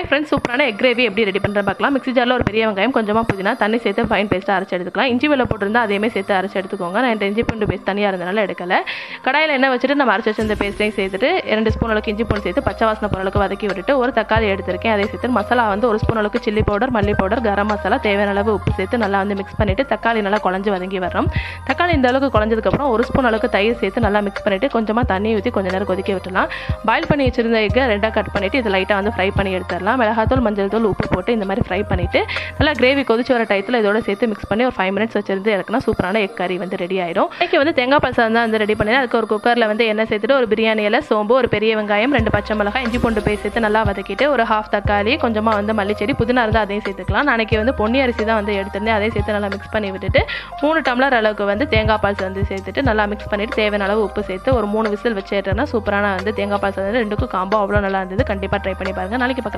Friends, சூப்பரான egg gravy எப்படி ready பண்ணுறேன் பார்க்கலாம். மிக்ஸி ஜாரில் ஒரு பெரிய வெங்காயம், கொஞ்சமாக புதினா, தண்ணி சேர்த்து ஃபைன் பேஸ்ட்டாக அரைச்சி எடுத்துக்கலாம். இஞ்சி வெள்ளை போட்டிருந்தா அதையுமே சேர்த்து அரைச்சி எடுத்துக்கோங்க. நான் இஞ்சி பூண்டு பேஸ்ட் தனியாக இருந்தனால எடுக்கல. கடாயில் எண்ணெய் வச்சுட்டு நம்ம அரைச்சி வச்சு இந்த பேஸ்ட்டையும் சேர்த்துட்டு 2 ஸ்பூன் அளவுக்கு இஞ்சி பூண்டு சேர்த்து பச்சை வாசனை போகிற அளவுக்கு வதக்கி விட்டுட்டு ஒரு தக்காளி எடுத்திருக்கேன். அதை சேர்த்து மசாலா வந்து 1 ஸ்பூன் அளவுக்கு சில்லி பவுடர், மல்லி பவுடர், கரம் மசாலா, தேவையான அளவு உப்பு சேர்த்து நல்லா வந்து மிக்ஸ் பண்ணிவிட்டு தக்காளி நல்லா குழஞ்சி வதங்கி வரோம். தக்காளி இந்த அளவுக்கு குழஞ்சதுக்கப்புறம் 1 ஸ்பூன் அளவுக்கு தயிர் சேர்த்து நல்லா மிக்ஸ் பண்ணிவிட்டு கொஞ்சமாக தண்ணி ஊற்றி கொஞ்சம் நேரம் கொதிக்க விட்டுலாம். பாயில் பண்ணி வச்சிருந்த எக்கை 2ஆக கட் பண்ணிவிட்டு இது லைட்டாக வந்து ஃப்ரை பண்ணி எடுத்துடலாம். மிளகாத்தூள், மஞ்சள் தூள், உப்பு போட்டு இந்த மாதிரி ஃப்ரை பண்ணிவிட்டு நல்லா கிரேவி கொதிச்சு வர டயத்தில் இதோட சேர்த்து மிக்ஸ் பண்ணி ஒரு 5 மினிட்ஸ் வச்சிருந்து இறக்குனா சூப்பரான எக் கறி வந்து ரெடி ஆயிடும். இன்னைக்கு வந்து தேங்காய் பால் சாதம் தான் வந்து ரெடி பண்ணி அதுக்கு ஒரு குக்கரில் வந்து எண்ணெய் சேர்த்துட்டு ஒரு பிரியாணி இலை, சோம்பு, ஒரு பெரிய வெங்காயம், 2 பச்சை மிளகாய், இஞ்சி பூண்டு பேஸ்ட் சேர்த்து நல்லா வதக்கிட்டு ஒரு ஹாஃப் தக்காளி, கொஞ்சமாக வந்து மல்லிச்செடி, புதினா இருந்தால் அதையும் சேர்த்துக்கலாம். நாளைக்கு வந்து பொன்னி அரிசி தான் வந்து எடுத்திருந்தேன். அதையும் சேர்த்து நல்லா மிக்ஸ் பண்ணி விட்டுட்டு 3 டம்ளர் அளவுக்கு வந்து தேங்காய் பால் வந்து சேர்த்துட்டு நல்லா மிக்ஸ் பண்ணிட்டு தேவையான அளவு உப்பு சேர்த்து ஒரு 3 விசில் வச்சுட்டேன்னா சூப்பரான வந்து தேங்காய் பால் சாதம் 2க்கும் காம்போ அவ்வளோ நல்லா இருந்தது. கண்டிப்பாக ட்ரை பண்ணி பாருங்கள். நாளைக்கு பார்க்கலாம்.